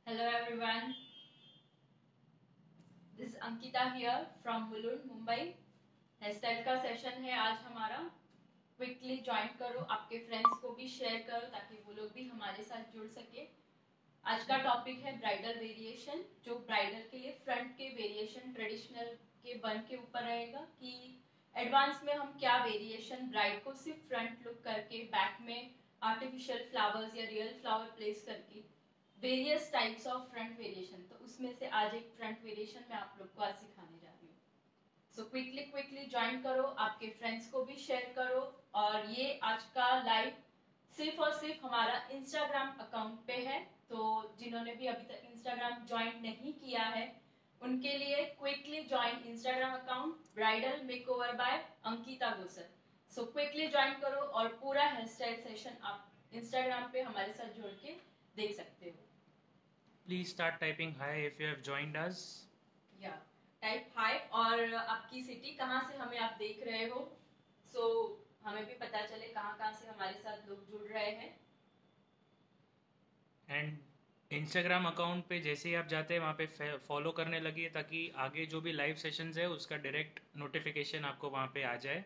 Hello everyone, this is Ankita here from Mulund, Mumbai. Hair style का session है आज हमारा। क्विकली ज्वाइन करो, आपके फ्रेंड्स को भी शेयर करो ताकि वो लोग भी हमारे साथ जुड़ सके। आज का टॉपिक है ब्राइडल वेरिएशन, जो ब्राइडल के लिए फ्रंट के वेरिएशन ट्रेडिशनल के बन के ऊपर रहेगा कि एडवांस में हम क्या वेरिएशन ब्राइड को सिर्फ फ्रंट लुक करके बैक में आर्टिफिशियल फ्लावर्स या रियल फ्लावर प्लेस करके various types of front variation, तो उसमें से आज एक फ्रंट वेरिएशन मैं आप लोग को आज सिखाने जा रही हूँ। सो क्विकली ज्वाइन करो, आपके फ्रेंड्स को भी शेयर करो। और ये आज का लाइव सिर्फ और सिर्फ हमारा इंस्टाग्राम अकाउंट पे है, तो जिन्होंने भी अभी तक इंस्टाग्राम ज्वाइन नहीं किया है उनके लिए quickly join Instagram account bridal makeover by Ankita Gosar. So quickly join करो और पूरा हेयर स्टाइल सेशन आप इंस्टाग्राम पे हमारे साथ जोड़ के देख सकते हो। Please start typing hi if you have joined us. या टाइप हाय और आपकी सिटी कहाँ से हमें आप देख रहे हो, सो हमें भी पता चले कहाँ से हमारे साथ लोग जुड़ रहे हैं। एंड इंस्टाग्राम अकाउंट पे जैसे ही आप जाते हैं वहाँ पे फॉलो करने लगिए ताकि आगे जो भी लाइव सेशंस है उसका डायरेक्ट नोटिफिकेशन आपको वहाँ पे आ जाए।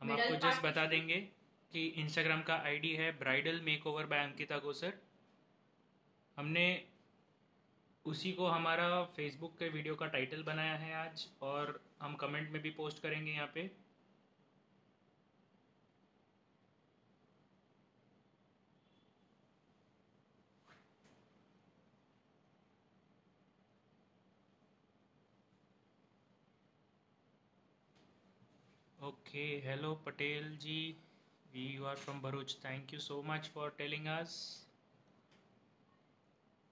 हम आपको जस्ट बता देंगे कि इंस्टाग्राम का आईडी है ब्राइडल मेकओवर बाय अंकिता गोसर। हमने उसी को हमारा फेसबुक के वीडियो का टाइटल बनाया है आज, और हम कमेंट में भी पोस्ट करेंगे यहाँ पे। Okay, hello Patel ji. You are from Bharuch. Thank you so much for telling us.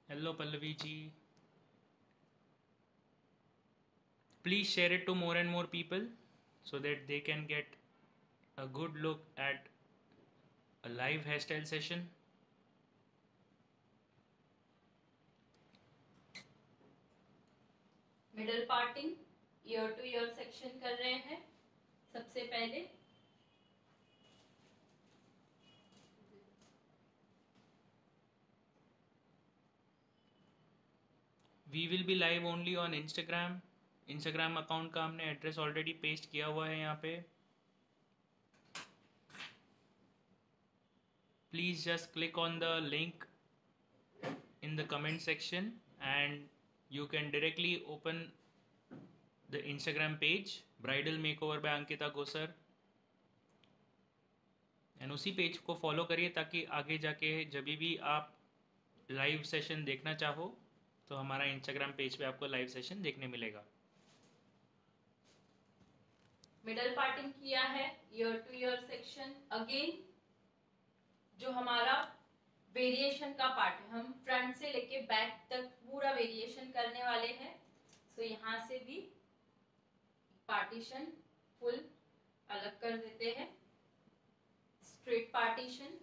Hello Pallavi ji. Please share it to more and more people so that they can get a good look at a live hairstyle session. Middle parting ear to ear section कर रहे हैं। सबसे पहले We will be live only on Instagram. Instagram account का हमने address already paste किया हुआ है यहाँ पे। Please just click on the link in the comment section and you can directly open the Instagram page Bridal Makeover by Ankita Gosar, and उसी page को follow करिए ताकि आगे जाके जब भी आप लाइव सेशन देखना चाहो तो हमारा इंस्टाग्राम पेज पे आपको लाइव सेशन देखने मिलेगा। मिडल पार्टिंग किया है, year to ear section. Again जो हमारा वेरिएशन का पार्ट है, हम फ्रंट से लेके बैक तक पूरा वेरिएशन करने वाले हैं। सो यहाँ से भी पार्टीशन फुल अलग कर देते हैं, straight partition.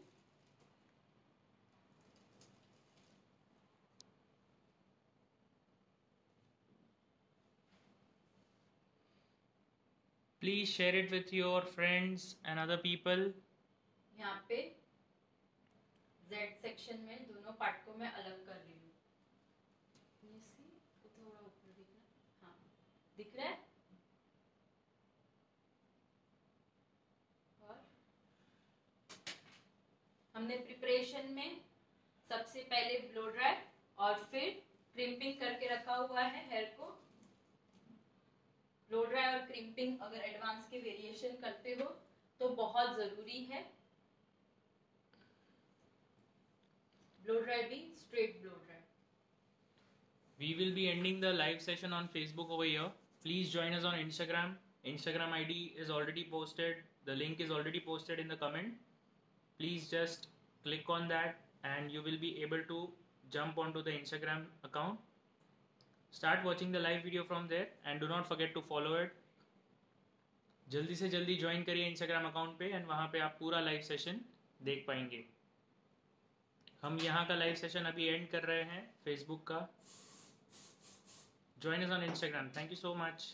Please share it with your friends and other people. यहाँ पे जेड सेक्शन में दोनों पार्ट को मैं अलग कर रही हूँ। थोड़ा ऊपर दिख रहा है, हाँ दिख रहा है। और हमने प्रिपरेशन में सबसे पहले ब्लो ड्राई और फिर क्रिम्पिंग करके रखा हुआ है हेयर को। ब्लो ड्राई और क्रिम्पिंग अगर एडवांस के वेरिएशन करते हो तो बहुत जरूरी है। ब्लो ड्राई भी straight blow dry. We will be ending the live session on Facebook over here. Please join us on Instagram. Instagram ID is already posted. The link is already posted in the comment. Please just click on that and you will be able to jump onto the Instagram account. Start watching the live video from there and do not forget to follow it. जल्दी से जल्दी join करिए Instagram account पे and वहाँ पे आप पूरा live session देख पाएंगे। हम यहाँ का लाइव सेशन अभी एंड कर रहे हैं फेसबुक का। Join us on Instagram. Thank you so much.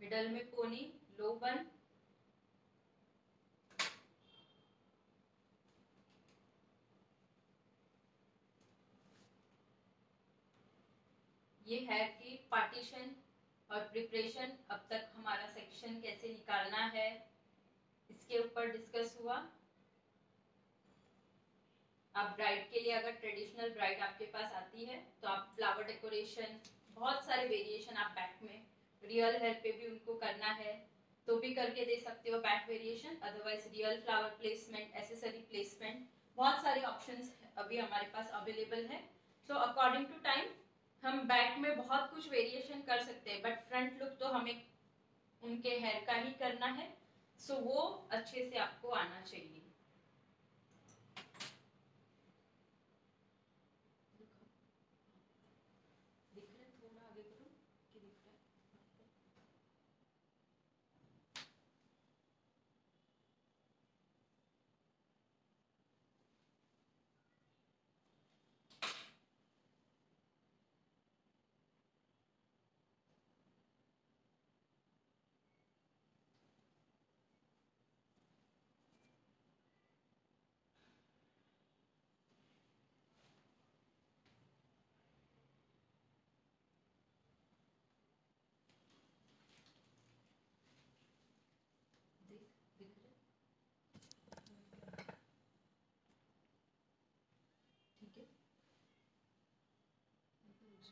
Middle में पोनी, लो बन, ये हेयर की पार्टीशन और प्रिपरेशन। अब तक हमारा सेक्शन कैसे निकालना है इसके ऊपर डिस्कस हुआ। आप ब्राइड के लिए, अगर ट्रेडिशनल ब्राइड आपके पास आती है तो आप फ्लावर डेकोरेशन, बहुत सारे वेरिएशन आप बैक में, रियल हेयर पे भी उनको करना है तो भी करके दे सकते हो back variation. Otherwise real flower placement, accessory placement, बहुत सारे ऑप्शंस अभी हमारे पास अवेलेबल है। तो अकॉर्डिंग टू टाइम हम बैक में बहुत कुछ वेरिएशन कर सकते हैं, बट फ्रंट लुक तो हमें उनके हेयर का ही करना है, सो वो अच्छे से आपको आना चाहिए।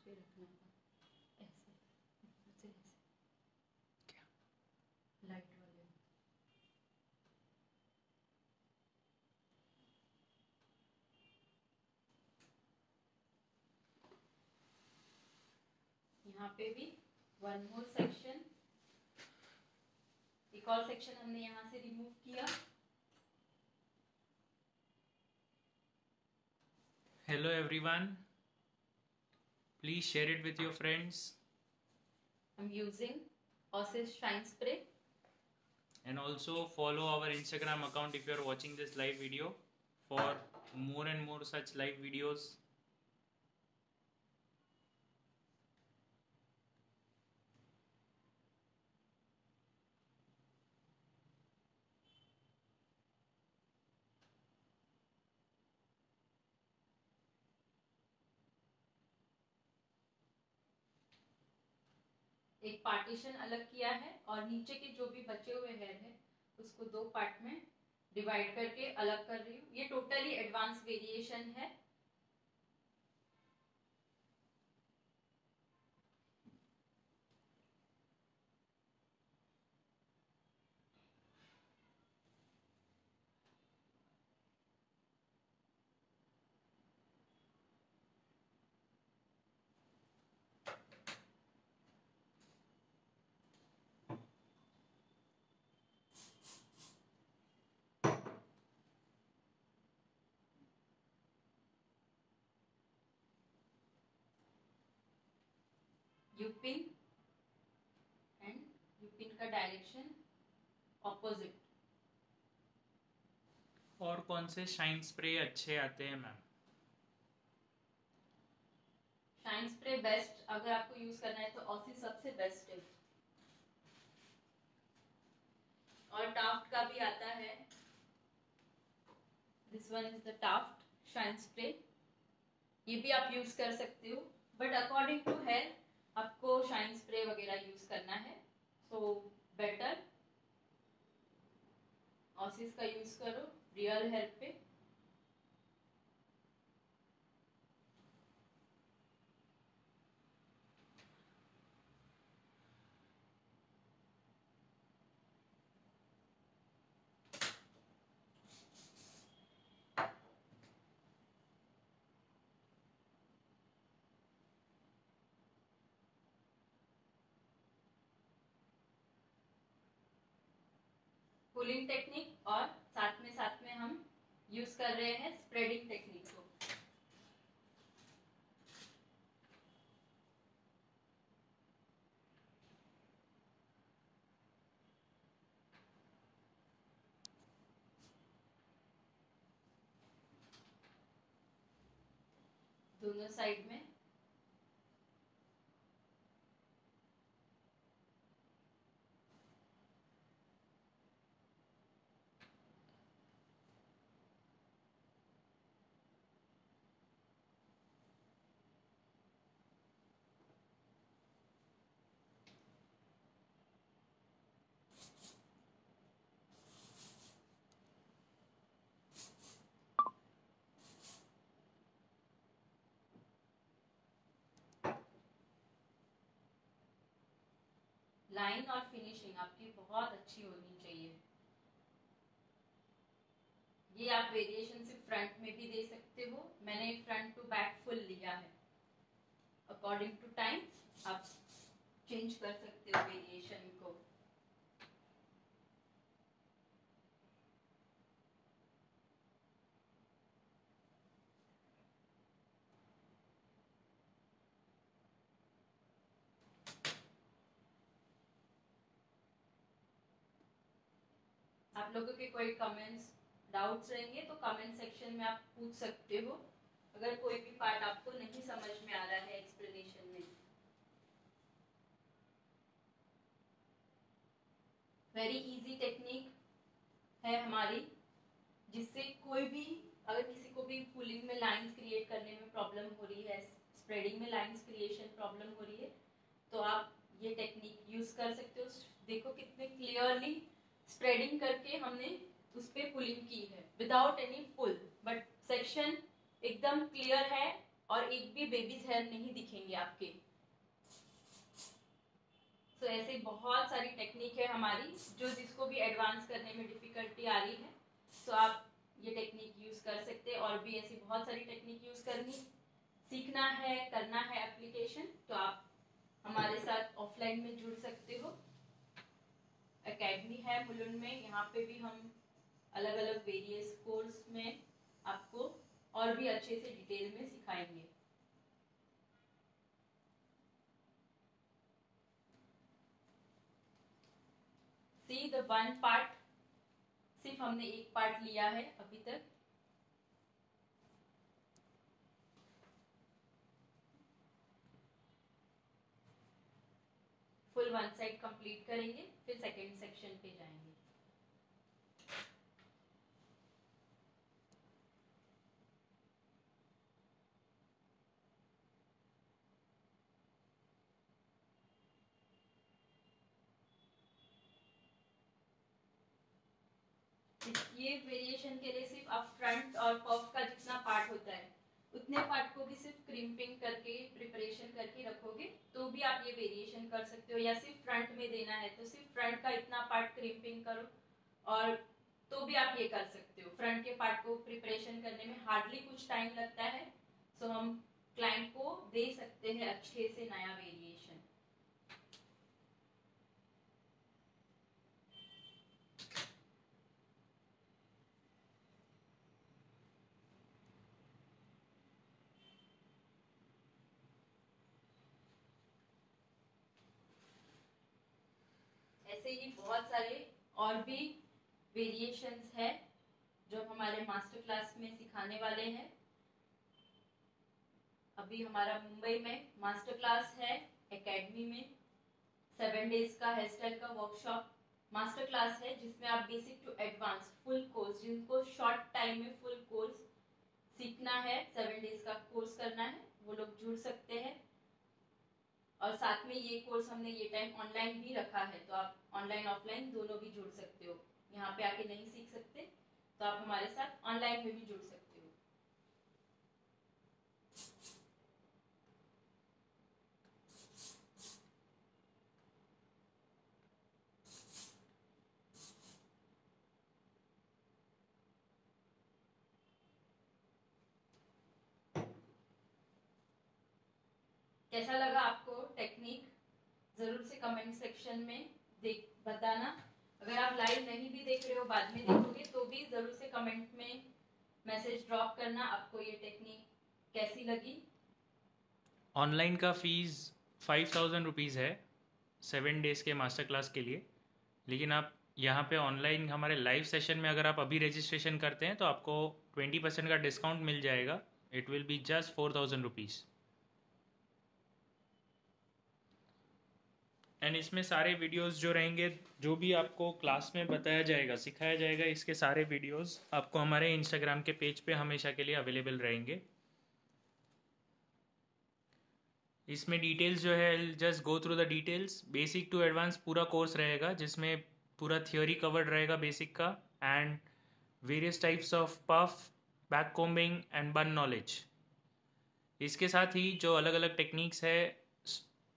पे रखना था ऐसे, ऐसे क्या लाइट वाले। यहाँ पे भी वन मोर सेक्शन, एक और सेक्शन हमने यहाँ से रिमूव किया। Hello everyone, please share it with your friends. I'm using Osis Shine Spray. And also follow our Instagram account if you are watching this live video for more and more such live videos. एक partition अलग किया है और नीचे के जो भी बचे हुए हेयर है उसको दो पार्ट में डिवाइड करके अलग कर रही हूँ। ये टोटली एडवांस वेरिएशन है। यूपिन एंड यूपिन का डायरेक्शन ऑपोजिट। और कौन से शाइन स्प्रे अच्छे आते हैं मैम? शाइन स्प्रे बेस्ट अगर आपको यूज करना है तो ऑसी सबसे बेस्ट है। और टाफ्ट का भी आता है, this one is the Taft shine spray, ये भी आप यूज कर सकते हो, बट अकॉर्डिंग टू हेयर आपको शाइन स्प्रे वगैरह यूज करना है, सो बेटर ऑसिस का यूज करो रियल हेयर पे। पुलिंग टेक्निक और साथ में हम यूज कर रहे हैं स्प्रेडिंग टेक्निक को। दोनों साइड में लाइन और फिनिशिंग आपकी बहुत अच्छी होनी चाहिए। ये आप वेरिएशन सिर्फ फ्रंट में भी दे सकते हो, मैंने फ्रंट टू बैक फुल लिया है। अकॉर्डिंग टू टाइम आप चेंज कर सकते हो वेरिएशन को। आप लोगों के कोई कमेंट्स डाउट्स रहेंगे तो कमेंट सेक्शन में आप पूछ सकते हो, अगर कोई भी पार्ट आपको नहीं समझ में आ रहा है एक्सप्लेनेशन में। वेरी इजी टेक्निक है हमारी, जिससे कोई भी, अगर किसी को भी पुलिंग में लाइंस क्रिएट करने में प्रॉब्लम हो रही है, स्प्रेडिंग में लाइंस क्रिएशन प्रॉब्लम हो रही है, तो आप ये टेक्निक यूज कर सकते हो। देखो कितने क्लियरली स्प्रेडिंग करके हमने उस पे पुलिंग की है without any pull, but section एकदम क्लियर है और एक भी बेबीज हेयर नहीं दिखेंगे आपके। तो ऐसे बहुत सारी टेक्निक है हमारी, जो जिसको भी एडवांस करने में डिफिकल्टी आ रही है तो आप ये टेक्निक यूज कर सकते हैं। और भी ऐसी बहुत सारी टेक्निक यूज करनी, सीखना है, करना है एप्लीकेशन, तो आप हमारे साथ ऑफलाइन में जुड़ सकते हो। एकेडमी है मुलुंड में, यहाँ पे भी हम अलग अलग वेरियस कोर्स में आपको और भी अच्छे से डिटेल में सिखाएंगे। सी द वन पार्ट, सिर्फ हमने एक पार्ट लिया है अभी तक। फुल वन साइड कंप्लीट करेंगे, फिर सेकेंड सेक्शन पे जाएंगे। ये वेरिएशन के लिए सिर्फ आप फ्रंट और पफ का जितना पार्ट होता है उतने पार्ट को भी सिर्फ क्रिम्पिंग करके प्रिपरेशन करके रखोगे तो भी आप ये वेरिएशन कर सकते हो। या सिर्फ फ्रंट में देना है तो सिर्फ फ्रंट का इतना पार्ट क्रिम्पिंग करो और तो भी आप ये कर सकते हो। फ्रंट के पार्ट को प्रिपरेशन करने में हार्डली कुछ टाइम लगता है, सो हम क्लाइंट को दे सकते हैं अच्छे से नया वेरिएशन। ऐसे ही बहुत सारे और भी वेरिएशंस है जो हमारे मास्टर क्लास में सिखाने वाले हैं। अभी हमारा मुंबई में मास्टर क्लास है एकेडमी में, 7 डेज का हेयर स्टाइल का वर्कशॉप मास्टर क्लास है, जिसमें आप basic to advance full course, जिनको शॉर्ट टाइम में फुल कोर्स सीखना है, 7 डेज का कोर्स करना है, वो लोग जुड़ सकते हैं। और साथ में ये कोर्स हमने ये टाइम ऑनलाइन भी रखा है, तो आप ऑनलाइन ऑफलाइन दोनों भी जुड़ सकते हो। यहाँ पे आके नहीं सीख सकते तो आप हमारे साथ ऑनलाइन में भी जुड़ सकते हो। कैसा लगा आपको टेक्निक, जरूर से कमेंट सेक्शन में बताना। अगर आप लाइव नहीं भी देख रहे हो, बाद में देखोगे तो भी जरूर से कमेंट में मैसेज ड्रॉप करना आपको ये टेक्निक कैसी लगी। ऑनलाइन का फीस 5000 रुपीज़ है 7 डेज़ के मास्टर क्लास के लिए, लेकिन आप यहाँ पे ऑनलाइन हमारे लाइव सेशन में अगर आप अभी रजिस्ट्रेशन करते हैं तो आपको 20% का डिस्काउंट मिल जाएगा। It will be just 4000 rupees. And इसमें सारे वीडियोस जो रहेंगे, जो भी आपको क्लास में बताया जाएगा, सिखाया जाएगा, इसके सारे वीडियोस आपको हमारे इंस्टाग्राम के पेज पे हमेशा के लिए अवेलेबल रहेंगे। इसमें डिटेल्स जो है, just go through the details, basic to advance पूरा कोर्स रहेगा, जिसमें पूरा थियोरी कवर्ड रहेगा बेसिक का, and various types of puff, back combing and bun knowledge. इसके साथ ही जो अलग अलग टेक्निक्स है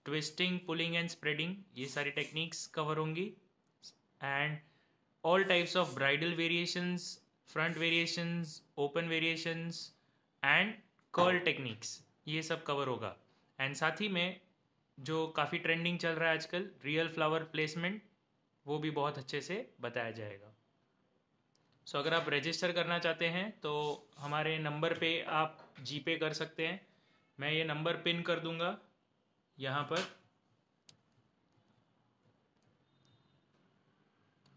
ट्विस्टिंग, पुलिंग एंड स्प्रेडिंग, ये सारी टेक्निक्स कवर होंगी. And all types of bridal variations, front variations, open variations and curl techniques, ये सब कवर होगा. एंड साथ ही में जो काफ़ी ट्रेंडिंग चल रहा है आजकल, रियल फ्लावर प्लेसमेंट, वो भी बहुत अच्छे से बताया जाएगा. सो अगर आप रजिस्टर करना चाहते हैं तो हमारे नंबर पे आप जीपे कर सकते हैं. मैं ये नंबर पिन कर दूंगा यहाँ पर,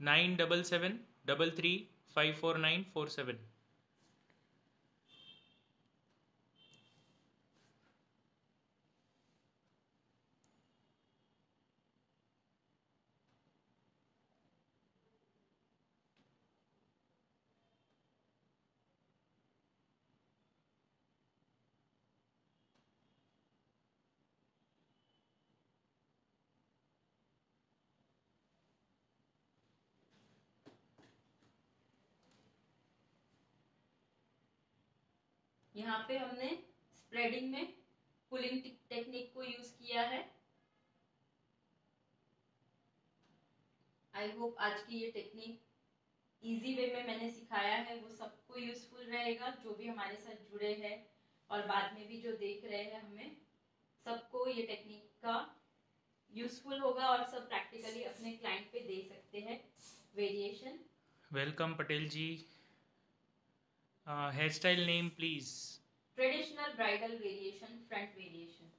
9773354947. यहाँ पे हमने स्प्रेडिंग में पुलिंग टेक्निक को यूज किया है. आई होप आज की ये टेक्निक इजी वे में मैंने सिखाया है वो सबको यूजफुल रहेगा, जो भी हमारे साथ जुड़े हैं और बाद में भी जो देख रहे हैं, हमें सबको ये टेक्निक का यूजफुल होगा और सब प्रैक्टिकली अपने क्लाइंट पे दे सकते हैं variation. Welcome Patel ji. Hair style name please. Traditional bridal variation, front variation.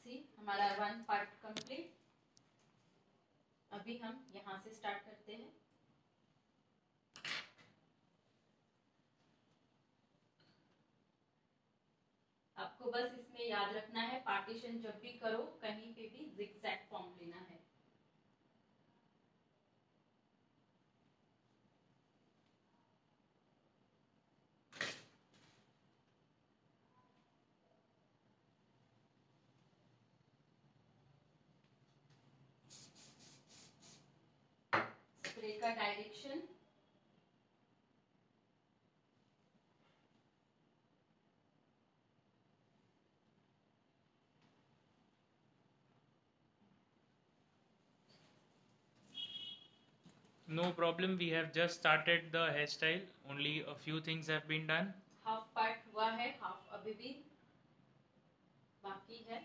See हमारा वन पार्ट कंप्लीट. अभी हम यहाँ से स्टार्ट करते हैं. आपको बस इसमें याद रखना है, पार्टीशन जब भी करो कहीं पे भी जिगजैग फॉर्म लेना है. स्प्रे का direction, No problem, we have just started the hairstyle. Only a few things have been done. Half part हुआ है, हाफ अभी भी बाकी है.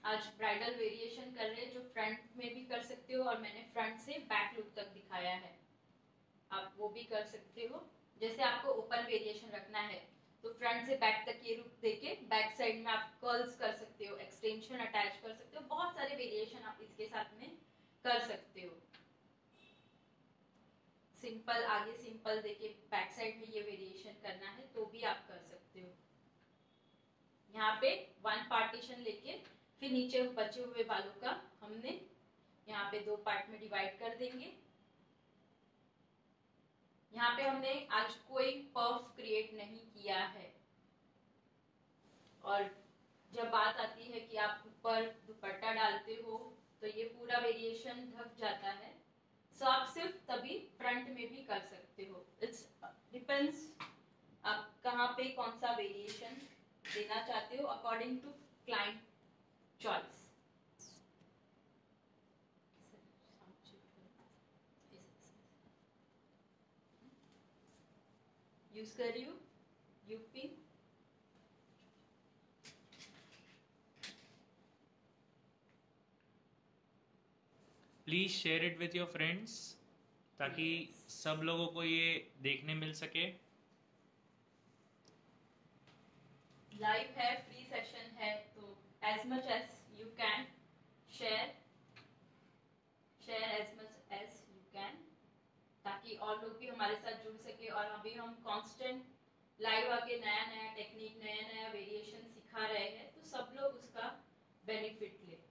आज ब्राइडल वेरिएशन कर रहे हैं जो फ्रंट में भी कर सकते हो, और मैंने फ्रंट से बैक लुक तक दिखाया है, आप वो भी कर सकते हो. जैसे आपको ओपन वेरिएशन रखना है तो फ्रंट से बैक तक ये लुक देके बैक साइड में आप कर्ल्स कर सकते हो, एक्सटेंशन अटैच कर सकते हो, बहुत सारे वेरिएशन आप इसके साथ में कर सकते हो. सिंपल आगे सिंपल देके बैक साइड में ये वेरिएशन करना है तो भी आप कर सकते हो. यहाँ पे वन पार्टीशन लेके फिर नीचे बचे हुए बालों का हमने यहाँ पे दो पार्ट में डिवाइड कर देंगे. यहाँ पे हमने आज कोई पफ क्रिएट नहीं किया है. और जब बात आती है कि आप ऊपर दुपट्टा डालते हो तो ये पूरा वेरिएशन ढक जाता है, सो आप सिर्फ तभी फ्रंट में भी कर सकते हो. इट्स डिपेंड्स आप कहाँ पे कौन सा वेरिएशन देना चाहते हो according to client choice. Use कर रही हूँ UP. Please share it with your friends ताकि सब लोगों को ये देखने मिल सके. लाइव है, फ्री सेशन है, तो as much as you can share as much as you can, ताकि और लोग भी हमारे साथ जुड़ सके. और अभी हम कांस्टेंट लाइव आके नया नया टेक्निक, नया नया वेरिएशन सिखा रहे हैं, तो सब लोग उसका बेनिफिट ले.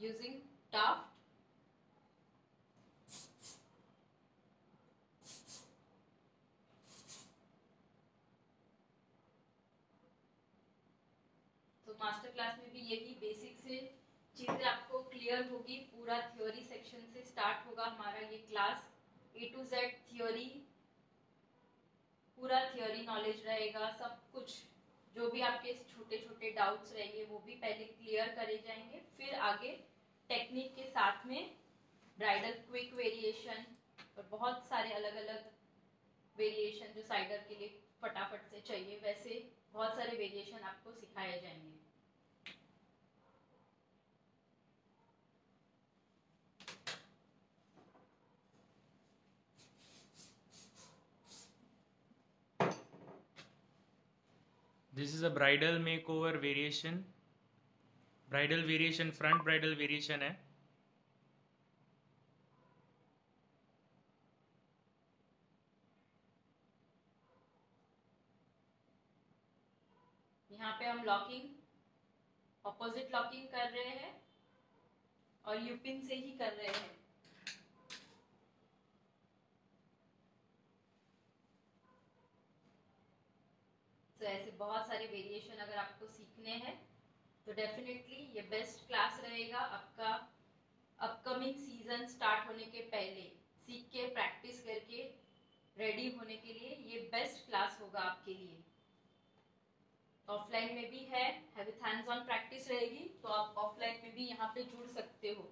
using Taft. तो मास्टर क्लास में भी यही बेसिक से चीजें आपको क्लियर होगी। पूरा थ्योरी सेक्शन से स्टार्ट होगा हमारा ये class. A to Z theory, पूरा थ्योरी नॉलेज रहेगा। सब कुछ जो भी आपके छोटे छोटे डाउट्स रहेंगे वो भी पहले क्लियर करे जाएंगे, फिर आगे टेक्निक के साथ में ब्राइडल क्विक वेरिएशन और बहुत सारे अलग अलग वेरिएशन जो साइडर के लिए फटाफट से चाहिए, वैसे बहुत सारे वेरिएशन आपको सिखाए जाएंगे। This is a bridal makeover variation. Bridal variation, front bridal variation है। यहाँ पे हम लॉकिंग, ऑपोजिट लॉकिंग कर रहे हैं और यूपिन से ही कर रहे हैं। तो ऐसे बहुत सारे वेरिएशन अगर आपको सीखने हैं तो डेफिनेटली ये बेस्ट क्लास रहेगा आपका। अपकमिंग सीजन स्टार्ट होने के पहले सीख के प्रैक्टिस करके रेडी होने के लिए ये बेस्ट क्लास होगा आपके लिए। ऑफलाइन में भी है, विथ हैंड्स ऑन प्रैक्टिस रहेगी, तो आप ऑफलाइन में भी यहाँ पे जुड़ सकते हो।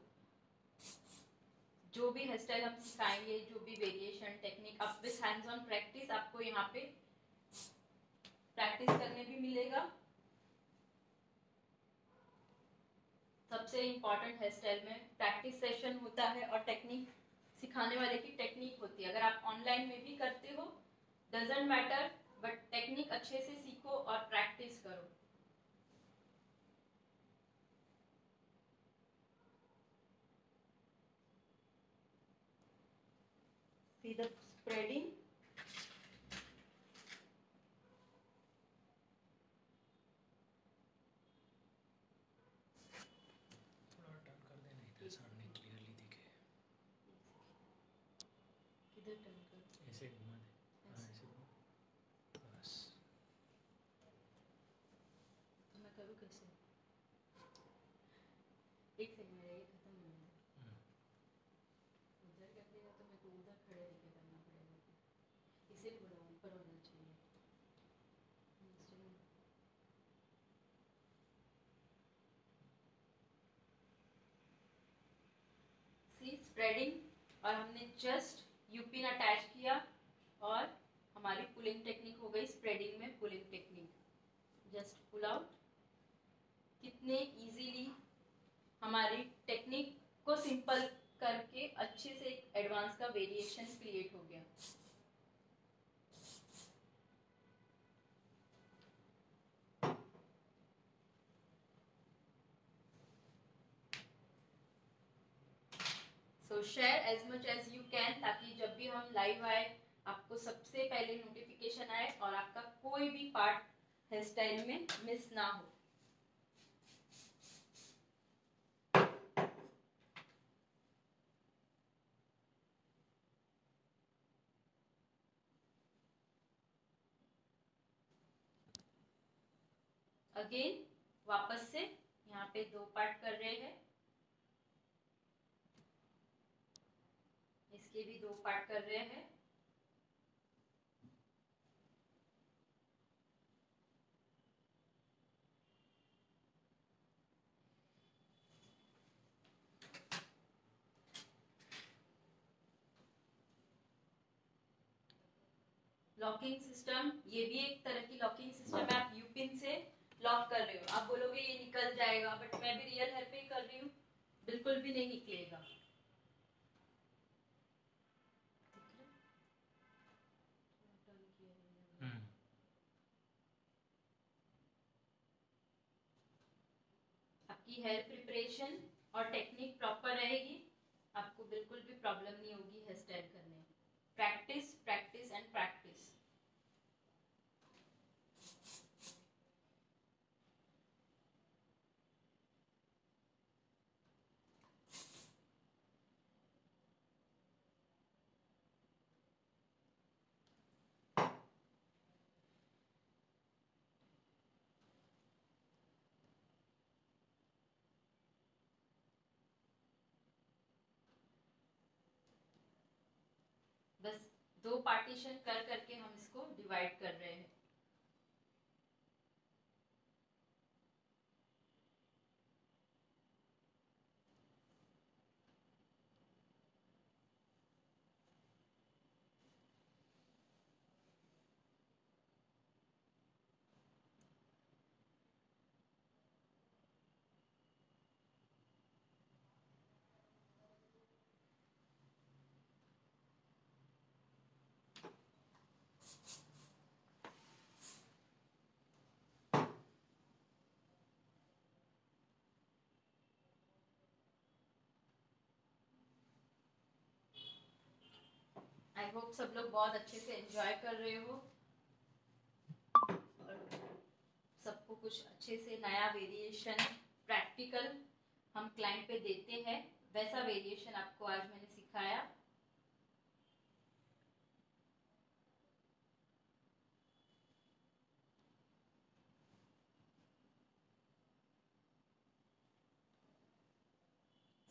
जो भी हेयर स्टाइल हम सिखाएंगे, जो भी वेरिएशन टेक्निक, आप विथ हैंड्स ऑन प्रैक्टिस आपको यहाँ पे प्रैक्टिस करने भी मिलेगा। सबसे इम्पोर्टेंट हेयर स्टाइल में प्रैक्टिस सेशन होता है और टेक्निक सिखाने वाले की टेक्निक होती है। अगर आप ऑनलाइन में भी करते हो डजेंट मैटर, बट टेक्निक अच्छे से सीखो और प्रैक्टिस करो। See the spreading. थोड़ा टर्न कर देना, इधर सामने क्लियरली दिखे। किधर टर्न कर? ऐसे घुमा दे। हाँ ऐसे घुमा, बस। तो मैं करूँ कैसे? एक सेकंड में ये खत्म हो जाएगा। उधर कर देगा तो मेरे को उधर खड़े रह के करना पड़ेगा, इसीलिए बड़ा ऊपर होना चाहिए। सी स्प्रेडिंग, और हमने जस्ट यूपिन अटैच किया और हमारी पुलिंग टेक्निक हो गई स्प्रेडिंग में pulling technique. Just pull out. कितने इजीली हमारी टेक्निक को सिंपल करके अच्छे से एक एडवांस का वेरिएशन क्रिएट हो गया। So share as much as you can, ताकि जब भी हम लाइव आए आपको सबसे पहले नोटिफिकेशन आए और आपका कोई भी पार्ट हेयर स्टाइल में मिस ना हो। अगेन वापस से यहाँ पे 2 पार्ट कर रहे हैं, इसके भी 2 पार्ट कर रहे हैं। लॉकिंग सिस्टम, ये भी एक तरह की लॉकिंग सिस्टम है। आप यूपिन से लॉक कर रहे हो, आप बोलोगे ये निकल जाएगा, बट मैं भी रियल हेयर पे ही कर रही हूँ, बिल्कुल भी नहीं निकलेगा। आपकी हेयर प्रिपरेशन और टेक्निक प्रॉपर रहेगी, आपको बिल्कुल भी प्रॉब्लम नहीं होगी हेयर स्टाइल करने में। Practice practice and practice. दो पार्टीशन कर करके हम इसको डिवाइड कर रहे हैं। आई होप सब लोग बहुत अच्छे से एंजॉय कर रहे हो और सबको कुछ अच्छे से नया वेरिएशन प्रैक्टिकल हम क्लाइंट पे देते हैं, वैसा वेरिएशन आपको आज मैंने सिखाया।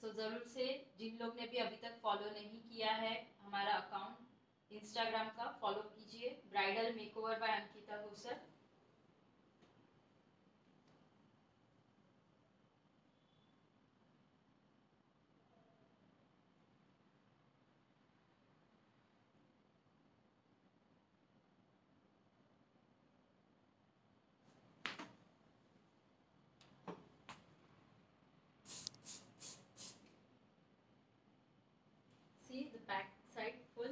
तो जरूर से जिन लोग ने भी अभी तक फॉलो नहीं किया है हमारा अकाउंट इंस्टाग्राम का, फॉलो कीजिए bridal makeover by Ankita Ghosar. See the back side full.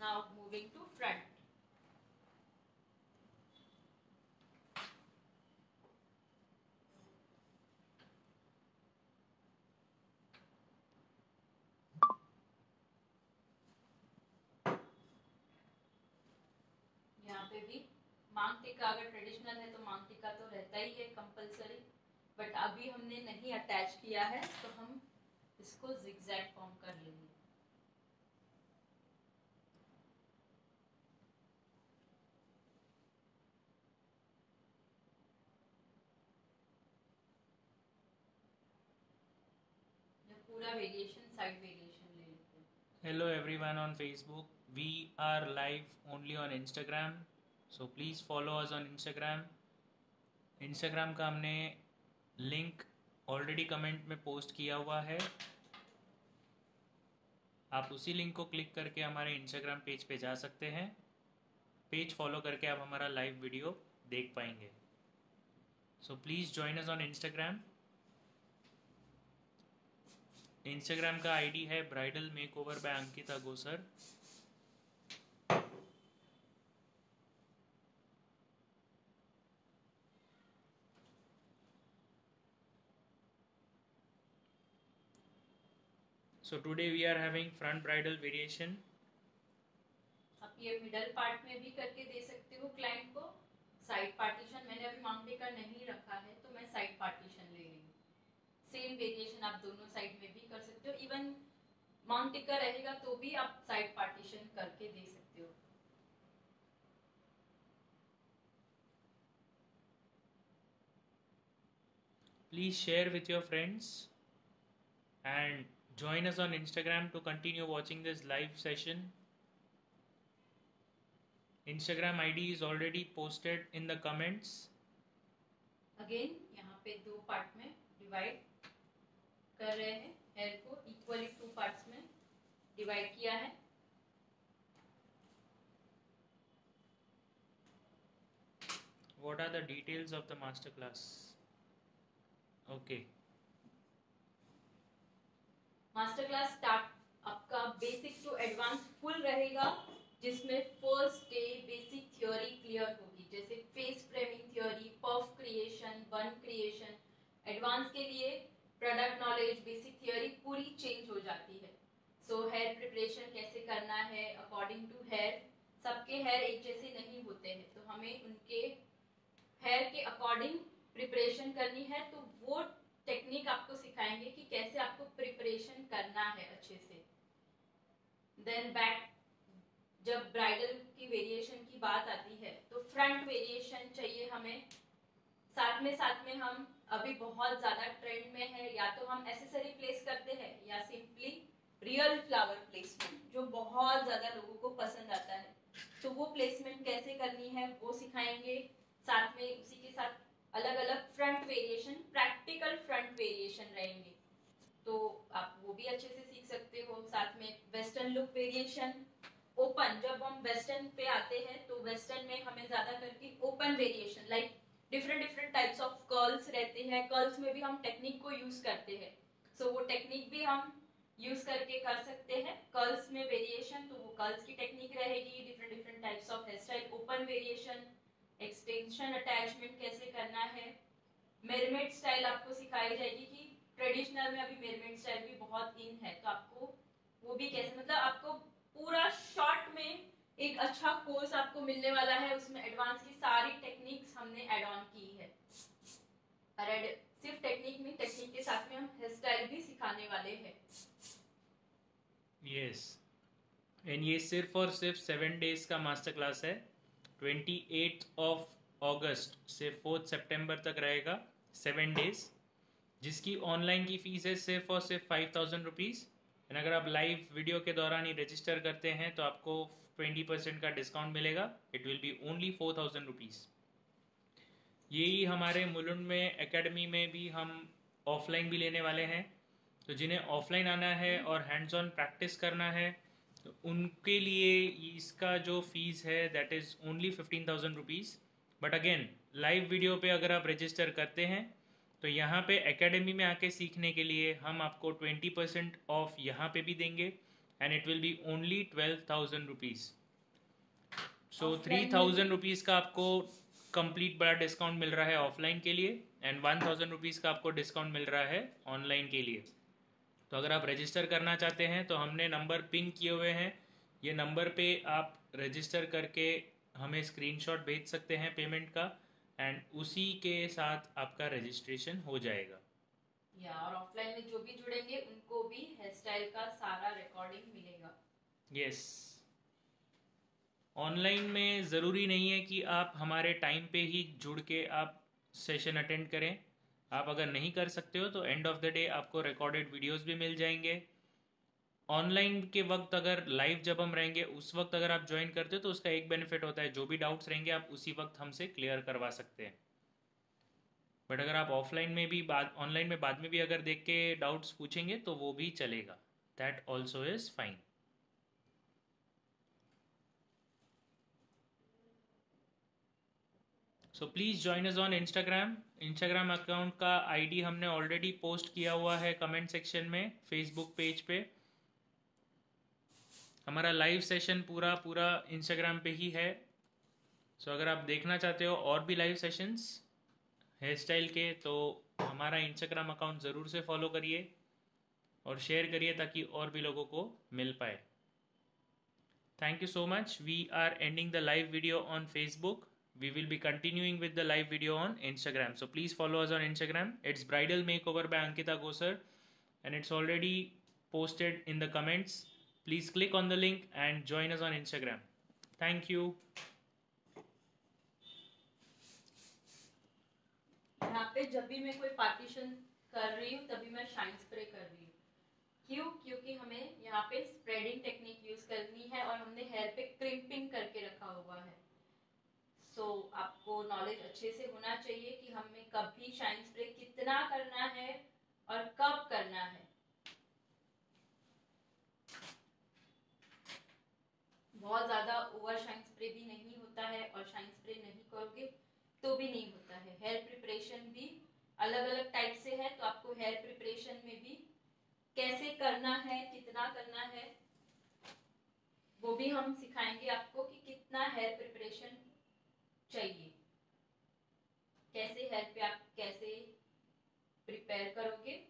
Now moving to front. यहाँ पे भी मांग टीका, अगर ट्रेडिशनल है तो मांग टीका तो रहता ही है कंपलसरी, बट अभी हमने नहीं अटैच किया है तो हम इसको जिगजैग फॉर्म कर लेंगे। पूरा वेरिएशन साइड वेरिएशन ले लेते हैं। Hello everyone on Facebook. We are live only on Instagram, so please follow us on Instagram. Instagram का हमने लिंक ऑलरेडी कमेंट में पोस्ट किया हुआ है, आप उसी लिंक को क्लिक करके हमारे इंस्टाग्राम पेज पे जा सकते हैं। पेज फॉलो करके आप हमारा लाइव वीडियो देख पाएंगे। So please join us on Instagram. Instagram का आईडी है bridal makeover by Ankita Ghosar. So today we are having front bridal variation. आप ये मिडल पार्ट में भी करके दे सकते हो क्लाइंट को। साइड पार्टीशन मैंने अभी मांग टीका नहीं रखा है तो मैं साइड पार्टीशन ले रही हूँ। सेम वेरिएशन आप दोनों साइड में भी कर सकते हो, इवन मांग टिक्का रहेगा तो भी आप साइड पार्टीशन करके दे सकते हो। Please share with your friends and join us on Instagram to continue watching this live session. Instagram ID is already posted in the comments. Again यहाँ पे दो पार्ट में डिवाइड कर रहे हैं, हेयर को इक्वली टू पार्ट्स में divide किया है। What are the details of the master class? Okay. Master class start आपका बेसिक टू एडवांस फुल रहेगा, जिसमें first day basic theory clear होगी, जैसे face framing theory, puff creation, बन क्रिएशन। एडवांस के लिए प्रोडक्ट नॉलेज, बेसिक थ्योरी पूरी change हो जाती है। सो हेयर प्रिपरेशन कैसे करना है अकॉर्डिंग टू हेयर, सबके हेयर एक जैसे नहीं होते हैं तो हमें उनके हेयर के अकॉर्डिंग प्रिपरेशन करनी है, तो वो टेक्निक आपको सिखाएंगे कि कैसे आपको प्रिपरेशन करना है अच्छे से। देन बैक, जब ब्राइडल की वेरिएशन की बात आती है तो फ्रंट वेरिएशन चाहिए हमें साथ में हम अभी बहुत ज्यादा ट्रेंड में है, या तो हम एसेसरी प्लेस करते हैं या सिंपली रियल फ्लावर प्लेसमेंट जो बहुत ज्यादा लोगों को पसंद आता है। तो वो प्लेसमेंट कैसे करनी है वो सिखाएंगे। साथ में उसी के साथ अलग अलग front variation, practical front variation रहेंगे, तो आप वो भी अच्छे से सीख सकते हो। साथ में वेस्टर्न लुक वेरिएशन, ओपन, जब हम वेस्टर्न पे आते हैं तो वेस्टर्न में हमें ज्यादा करके open variation, like different different types of curls रहते हैं, कर्ल्स में भी हम टेक्निक को यूज करते हैं, सो वो टेक्निक भी हम यूज करके कर सकते हैं। कर्ल्स में वेरिएशन, तो वो कर्ल्स की टेक्निक रहेगी। Different different types of hair style, open variation, extension attachment कैसे करना है, मेरमेड स्टाइल आपको सिखाई जाएगी कि ट्रेडिशनल में अभी मेरमेड स्टाइल भी बहुत इन है, तो आपको वो भी कैसे, मतलब आपको पूरा शॉर्ट में एक अच्छा कोर्स आपको मिलने वाला है। उसमें एडवांस की सारी टेक्निक्स हमने ऐड ऑन की है, और सिर्फ टेक्निक नहीं, टेक्निक के साथ में हम हेयर स्टाइल भी सिखाने वाले हैं। यस, एंड ये सिर्फ और सिर्फ 7 डेज का मास्टर क्लास है। 28 ऑफ अगस्त से 4 सितंबर तक रहेगा, 7 डेज, जिसकी ऑनलाइन की फीस है सिर्फ और सिर्फ 5000 रुपीज़। एंड अगर आप लाइव वीडियो के दौरान ही रजिस्टर करते हैं तो आपको 20% का डिस्काउंट मिलेगा। It will be only 4000 rupees. यही हमारे मुलुंड में एकेडमी में भी हम ऑफलाइन भी लेने वाले हैं। तो जिन्हें ऑफलाइन आना है और हैंड्स ऑन प्रैक्टिस करना है तो उनके लिए इसका जो फीस है that is only 15,000 rupees. But again live video पे अगर आप रजिस्टर करते हैं तो यहाँ पे एकेडमी में आके सीखने के लिए हम आपको 20% ऑफ यहाँ पे भी देंगे, and it will be only 12,000 rupees. So 3,000 rupees का आपको कंप्लीट बड़ा डिस्काउंट मिल रहा है ऑफलाइन के लिए, एंड 1,000 रुपीज़ का आपको डिस्काउंट मिल रहा है ऑनलाइन के लिए। तो अगर आप रजिस्टर करना चाहते हैं तो हमने नंबर पिन किए हुए हैं, ये नंबर पे आप रजिस्टर करके हमें स्क्रीनशॉट भेज सकते हैं पेमेंट का, एंड उसी के साथ आपका रजिस्ट्रेशन हो जाएगा। या और ऑफलाइन में जो भी जुड़ेंगे उनको भी हेयर स्टाइल का सारा रिकॉर्डिंग मिलेगा। यस, ऑनलाइन में ज़रूरी नहीं है कि आप हमारे टाइम पे ही जुड़ के आप सेशन अटेंड करें। आप अगर नहीं कर सकते हो तो एंड ऑफ द डे आपको रिकॉर्डेड वीडियोस भी मिल जाएंगे। ऑनलाइन के वक्त अगर लाइव जब हम रहेंगे उस वक्त अगर आप ज्वाइन करते हो तो उसका एक बेनिफिट होता है, जो भी डाउट्स रहेंगे आप उसी वक्त हमसे क्लियर करवा सकते हैं। बट अगर आप ऑफलाइन में भी ऑनलाइन में बाद में भी अगर देख के डाउट्स पूछेंगे तो वो भी चलेगा, that also is fine. So please join us on Instagram account का आईडी हमने ऑलरेडी पोस्ट किया हुआ है कमेंट सेक्शन में, फेसबुक पेज पे। हमारा लाइव सेशन पूरा इंस्टाग्राम पे ही है। सो अगर आप देखना चाहते हो और भी लाइव सेशंस हेयर स्टाइल के तो हमारा इंस्टाग्राम अकाउंट ज़रूर से फॉलो करिए और शेयर करिए ताकि और भी लोगों को मिल पाए। Thank you so much. We are ending the live video on Facebook. We will be continuing with the live video on Instagram. So please follow us on Instagram. It's Bridal Makeover by Ankita Gosar, and it's already posted in the comments. Please click on the link and join us on Instagram. Thank you. यहाँ पे जब भी मैं कोई partition कर रही हूँ तभी मैं शाइन स्प्रे कर रही हूँ। क्यों? क्योंकि हमें यहाँ पे स्प्रेडिंग टेक्निक यूज करनी है और हमने हेयर पे क्रिम्पिंग करके रखा हुआ है। सो आपको नॉलेज अच्छे से होना चाहिए कि हमें कभी शाइन स्प्रे कितना करना है और कब करना है। बहुत ज्यादा ओवर शाइन स्प्रे भी नहीं होता है, और शाइन स्प्रे नहीं करोगे तो भी नहीं होता है। हेयर प्रिपरेशन भी अलग अलग टाइप से है, तो आपको हेयर प्रिपरेशन में भी कैसे करना है, कितना करना है, वो भी हम सिखाएंगे आपको कि कितना हेयर प्रिपरेशन चाहिए, कैसे हेयर पे आप कैसे प्रिपेयर करोगे।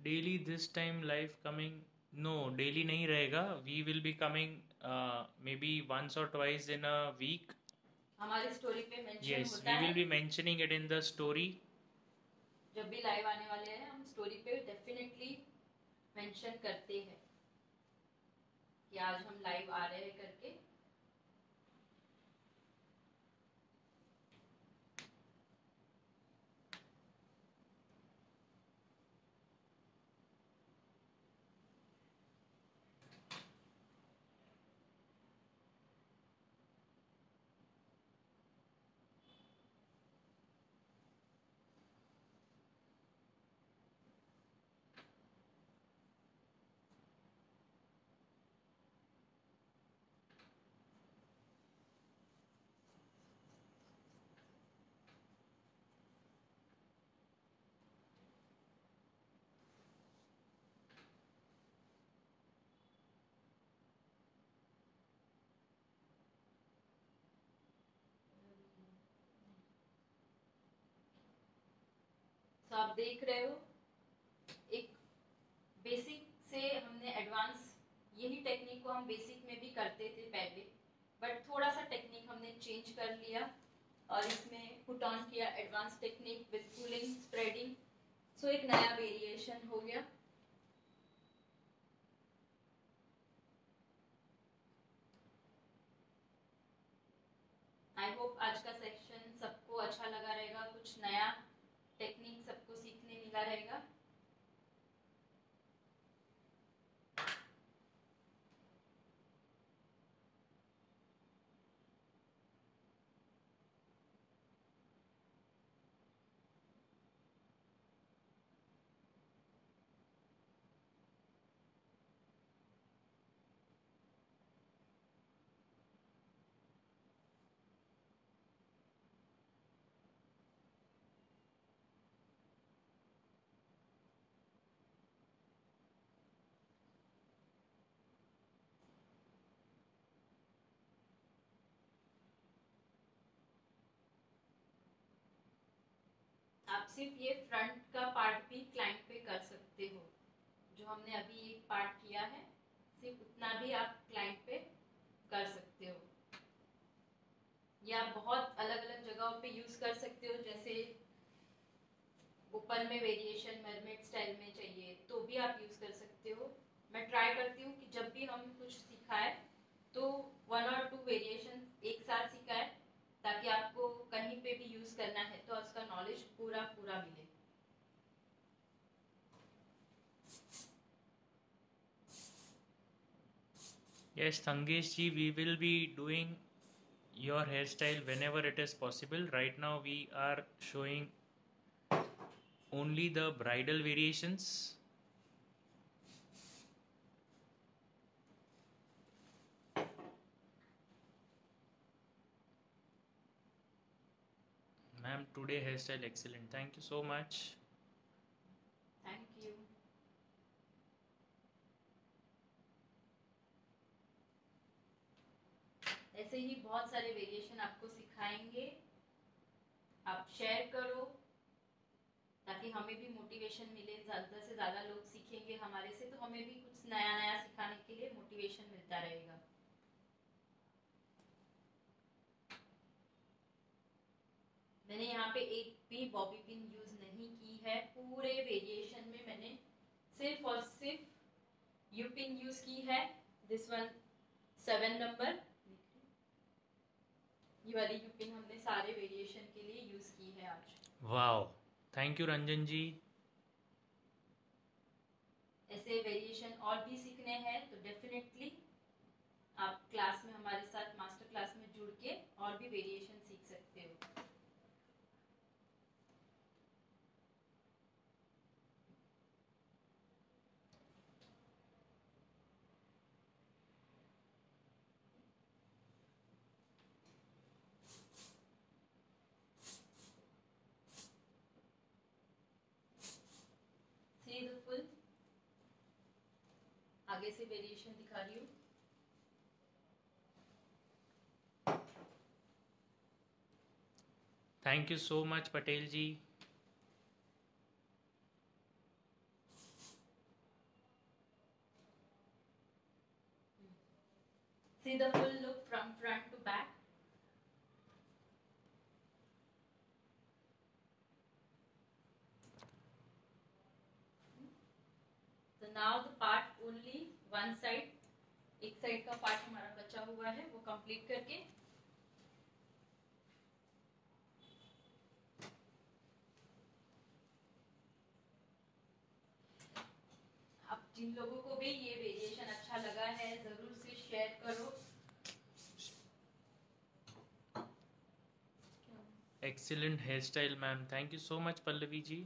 Daily this time live coming, no daily नहीं रहेगा. We will be coming may be once or twice in a week. हमारी स्टोरी पे मेंशन Yes, होता we will है. be mentioning it in the story. जब भी live आने वाले हैं हम स्टोरी पे डेफिनेटली मेंशन करते हैं कि आज हम लाइव आ रहे हैं करके. तो आप देख रहे हो एक बेसिक से हमने एडवांस, यही टेक्निक को हम बेसिक में भी करते थे पहले, बट थोड़ा सा टेक्निक हमने चेंज कर लिया और इसमें पुट ऑन किया advance technique with pulling spreading. So एक नया वेरिएशन हो गया. आई होप आज का सेक्शन सबको अच्छा लगा रहेगा, कुछ नया टेक्निक सबको सीखने मिला रहेगा. आप सिर्फ ये फ्रंट का पार्ट भी क्लाइंट पे कर सकते हो. जो हमने अभी एक पार्ट किया है सिर्फ उतना भी आप क्लाइंट पे कर सकते हो. या आप बहुत अलग अलग जगहों पे यूज कर सकते हो. जैसे ऊपर में वेरिएशन मरमेड स्टाइल में चाहिए तो भी आप यूज कर सकते हो. मैं ट्राई करती हूँ कि जब भी हम कुछ सिखाए तो 1 और 2 वेरिएशन एक साथ सिखाए ताकि आपको कहीं पे भी यूज करना है तो उसका नॉलेज पूरा पूरा मिले. Yes, Tangesh ji, we will be doing your hairstyle whenever it is possible. Right now we are showing only the bridal variations. Ma'am, today hairstyle excellent. Thank you so much. Thank you. ऐसे ही बहुत सारे variation आपको सिखाएंगे. आप share करो ताकि हमें भी मोटिवेशन मिले. ज़्यादा से ज़्यादा लोग सीखेंगे हमारे से तो हमें भी कुछ नया नया सिखाने के लिए मोटिवेशन मिलता रहेगा. मैंने यहाँ पे एक भी बॉबी पिन यूज नहीं की है. पूरे वेरिएशन में मैंने सिर्फ और सिर्फ यू पिन यूज की है. दिस वन 7 नंबर, ये वाली यू पिन हमने सारे वेरिएशन के लिए यूज की है आज. Wow. Thank you, Ranjan ji. ऐसे वेरिएशन और भी सीखने हैं तो डेफिनेटली आप क्लास में हमारे साथ मास्टर क्लास में जुड़ के और भी वेरिएशन सीख सकते हो. सी द फुल, आगे से वेरिएशन दिखा रही हूँ. Thank you so much, Patel ji. Now the part only one side, एक साइड का पार्ट हमारा बचा हुआ है, वो कंप्लीट करके अब जिन लोगों को भी ये वेरिएशन अच्छा लगा है जरूर से शेयर करो। Excellent hairstyle, ma'am. Thank you so much, Pallavi ji.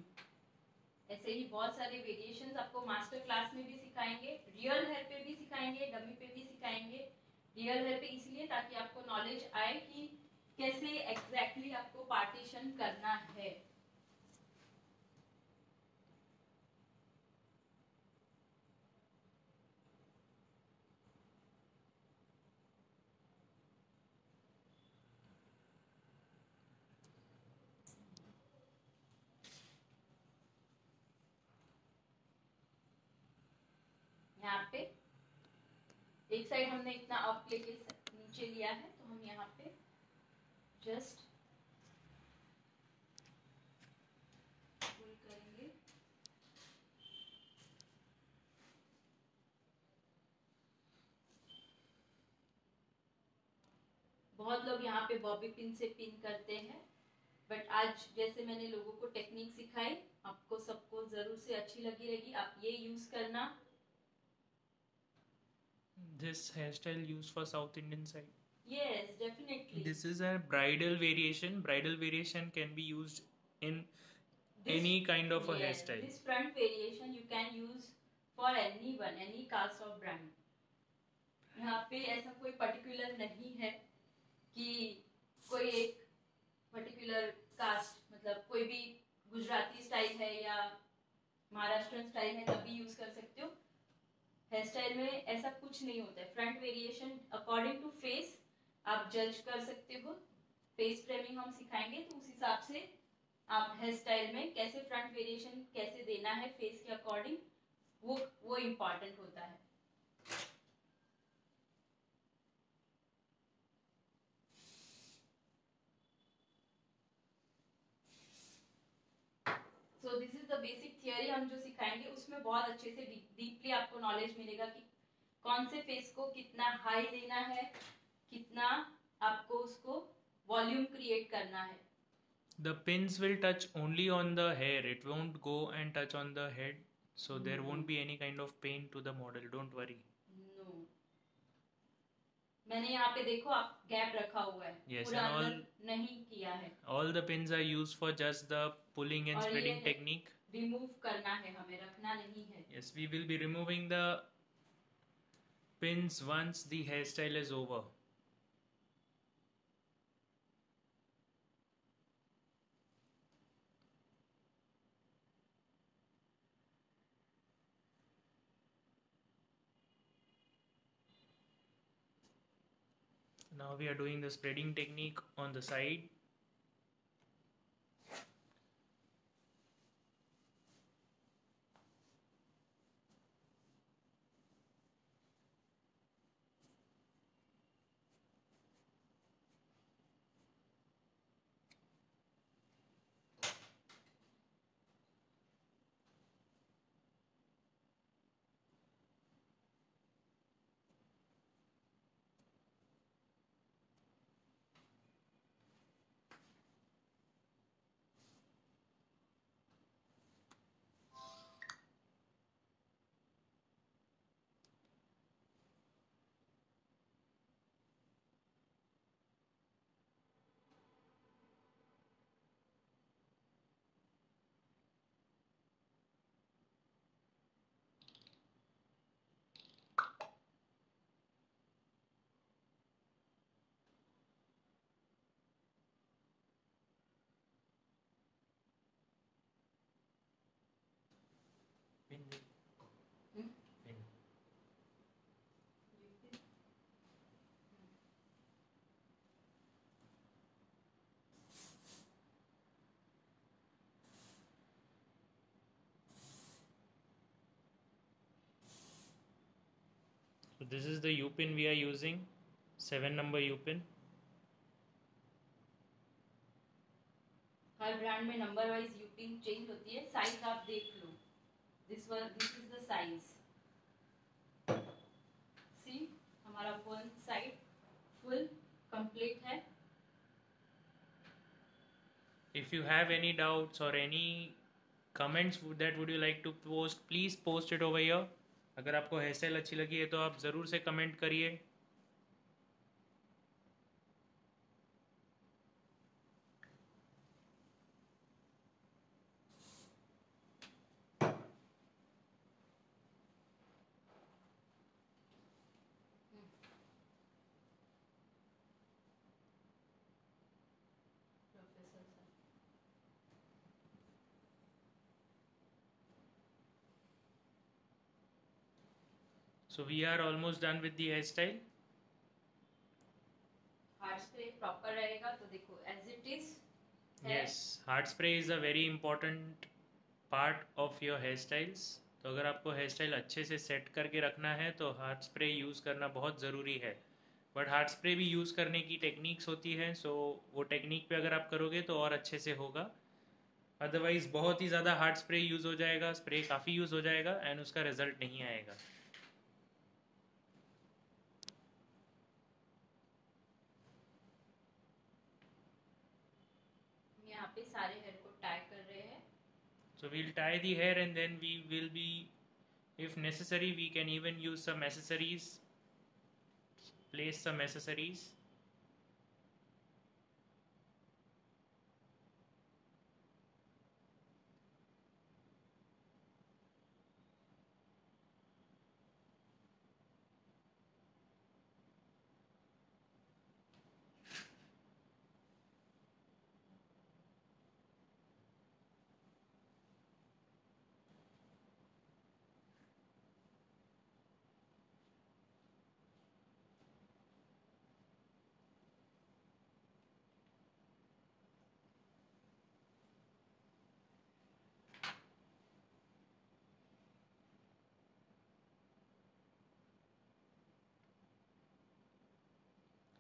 ऐसे ही बहुत सारे वेरिएशंस आपको मास्टर क्लास में भी सिखाएंगे, रियल हेयर पे भी सिखाएंगे, डमी पे भी सिखाएंगे। रियल हेयर पे इसलिए ताकि आपको नॉलेज आए कि कैसे एग्जैक्टली आपको पार्टीशन करना है। यहाँ पे एक साइड हमने इतना अप लेके नीचे लिया है, तो हम यहाँ पे जस्ट पुल करेंगे। बहुत लोग यहाँ पे बॉबी पिन से पिन करते हैं, बट आज जैसे मैंने लोगों को टेक्निक सिखाई, आपको सबको जरूर से अच्छी लगी रहेगी, आप ये यूज करना। This hairstyle used for South Indian side. Yes, definitely. This is a bridal variation. Bridal variation can be used in any kind of a hairstyle. This front variation you can use for anyone, any caste of brand. यहाँ पे ऐसा कोई particular नहीं है कि कोई एक particular caste, मतलब कोई भी गुजराती स्टाइल है या महाराष्ट्रन स्टाइल है तभी यूज कर सकते हो। हेयर स्टाइल में ऐसा कुछ नहीं होता है। Front variation according to face आप जज कर सकते हो। फेस फ्रेमिंग हम सिखाएंगे तो उस हिसाब से आप हेयर स्टाइल में कैसे फ्रंट वेरिएशन कैसे देना है फेस के अकॉर्डिंग, वो इम्पॉर्टेंट होता है। So this is the basic theory हम जो सिखाएंगे उसमें बहुत अच्छे से डीपली आपको नॉलेज मिलेगा कि कौन से फेस को कितना हाई देना है, कितना आपको उसको वॉल्यूम क्रिएट करना है। The pins will touch only on the hair. It won't go and touch on the head. So there won't be any kind of pain to the model. Don't worry. No. मैंने यहाँ पे देखो आप gap रखा हुआ है, Yes, पूरा and अंदर नहीं किया है। all the pins are used for just the pulling and spreading technique. Remove करना है हमें, रखना नहीं है। Yes, we will be removing the pins once the hairstyle is over. Now we are doing the spreading technique on the side. Pin. Pin. So this is the U pin we are using, 7 number U pin. हर brand में number wise U pin change होती है, size आप देख लो। This is the size. हमारा one side full complete है। If you have any doubts or any comments that would you like to post, please post it over here. अगर आपको hair style अच्छी लगी है तो आप ज़रूर से कमेंट करिए। Professor sir, So we are almost done with the hairstyle. Hard spray proper रहेगा तो देखो एज इट इज है। Yes, heart spray is a very important part of your hairstyles. तो अगर आपको हेयर स्टाइल अच्छे से सेट करके रखना है तो हार्ट स्प्रे यूज़ करना बहुत ज़रूरी है। बट हार्ट स्प्रे भी यूज़ करने की टेक्निक्स होती हैं, सो वो टेक्निक पे अगर आप करोगे तो और अच्छे से होगा। अदरवाइज़ बहुत ही ज़्यादा हार्ट स्प्रे यूज़ हो जाएगा, स्प्रे काफ़ी यूज़ हो जाएगा एंड उसका रिजल्ट नहीं आएगा। यहाँ पे सारे हेयर को टाई कर रहे हैं। So we'll tie the hair and then we will be, if necessary, we can even use some accessories, place some accessories.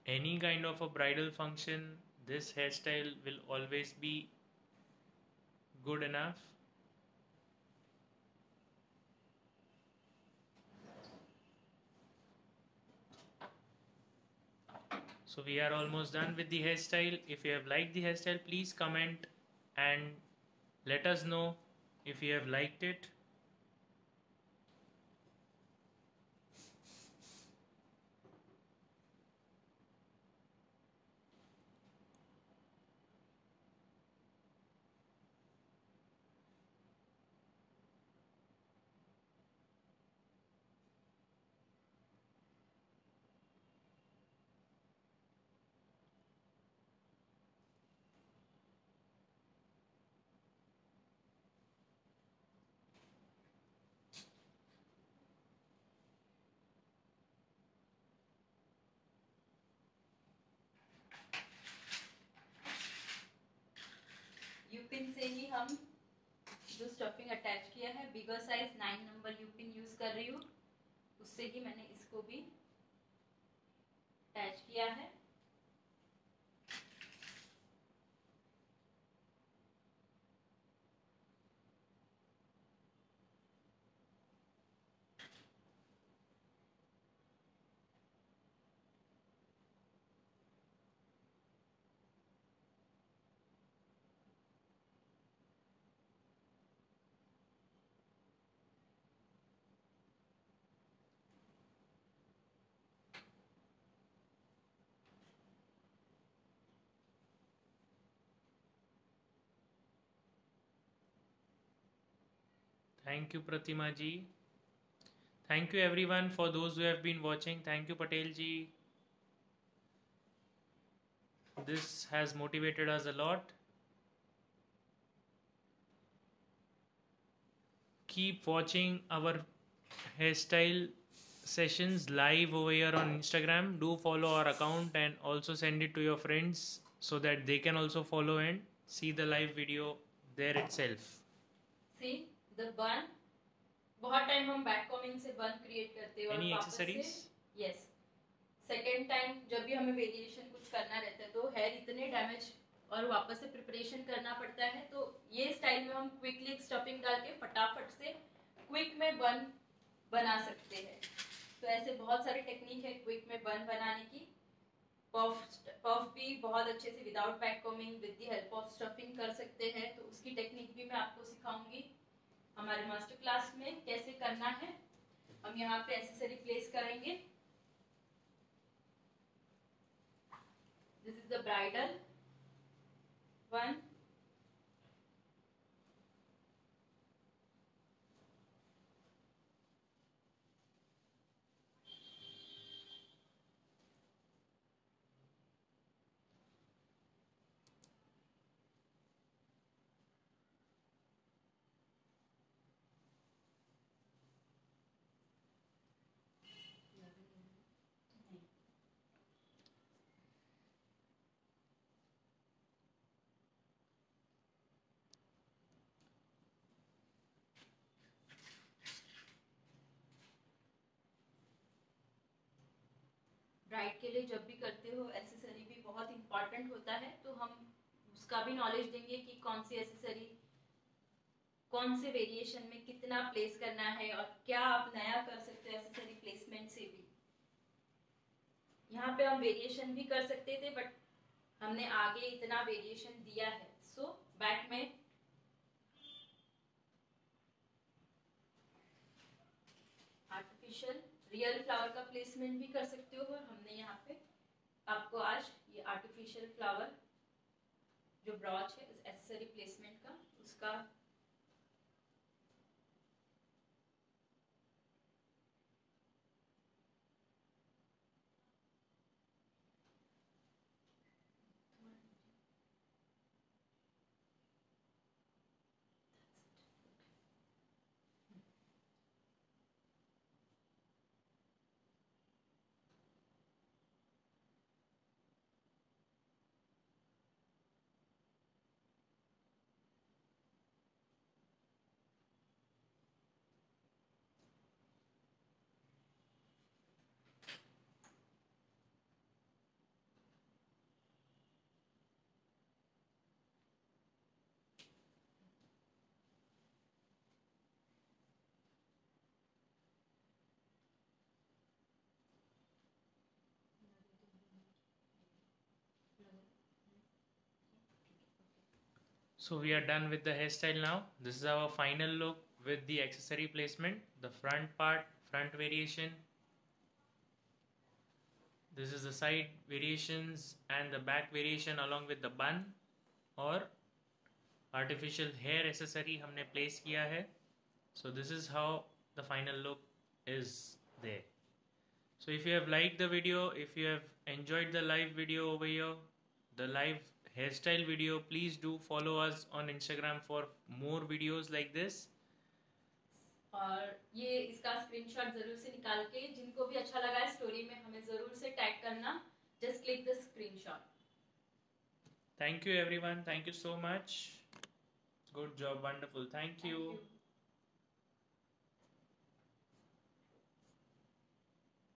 Any kind of a bridal function, this hairstyle will always be good enough. So we are almost done with the hairstyle. If you have liked the hairstyle, please comment and let us know if you have liked it. यूपिन से ही हम जो stuffing attach किया है, bigger size 9 number यूपिन use कर रही हूँ, उससे ही मैंने इसको भी अटैच किया है। Thank you, Pratima ji. Thank you everyone for those who have been watching. Thank you, Patel ji. This has motivated us a lot. Keep watching our hairstyle sessions live over here on Instagram. Do follow our account and also send it to your friends so that they can also follow and see the live video there itself. See the bun, बहुत time हम back combing से बन create करते हैं और Any वापस accessories? से yes second time जब भी हमें वेरिएशन कुछ करना रहता है तो हेयर इतने डैमेज और वापस से प्रिपरेशन करना पड़ता है। तो ये स्टाइल में हम क्विकली स्टफिंग डाल के फटाफट से क्विक में बन बना सकते हैं। तो ऐसे बहुत सारी टेक्निक है क्विक में बन बनाने की। पफ भी बहुत अच्छे से without back combing with the help of stuffing कर सकते हैं, तो उसकी टेक्निक भी मैं आपको सिखाऊंगी हमारे मास्टर क्लास में कैसे करना है। हम यहाँ पे एक्सेसरी प्लेस करेंगे। This is the bridal one. Bride के लिए जब भी करते हो एक्सेसरी भी बहुत इंपॉर्टेंट होता है, तो हम उसका भी नॉलेज देंगे कि कौन सी एक्सेसरी कौन से वेरिएशन में कितना प्लेस करना है और क्या आप नया कर सकते हो एक्सेसरी प्लेसमेंट से भी। यहाँ पे हम वेरिएशन भी कर सकते थे बट हमने आगे इतना वेरिएशन दिया है, सो बैक में आर्टिफिशियल रियल फ्लावर का प्लेसमेंट भी कर सकते हो। और हमने यहाँ पे आपको आज ये आर्टिफिशियल फ्लावर जो ब्रॉच है एक्सेसरी प्लेसमेंट का उसका So we are done with the hairstyle now. This is our final look with the accessory placement. The front part, front variation. This is the side variations and the back variation along with the bun or artificial hair accessory हमने place किया है. So this is how the final look is there. So if you have liked the video, if you have enjoyed the live video over here, the live hairstyle video, please do follow us on Instagram for more videos like this. और ये इसका screenshot जरूर से निकाल के जिनको भी अच्छा लगा है स्टोरी में हमें जरूर से टैग करना। Just click the screenshot. Thank you everyone. Thank you so much. Good job. Wonderful. Thank you.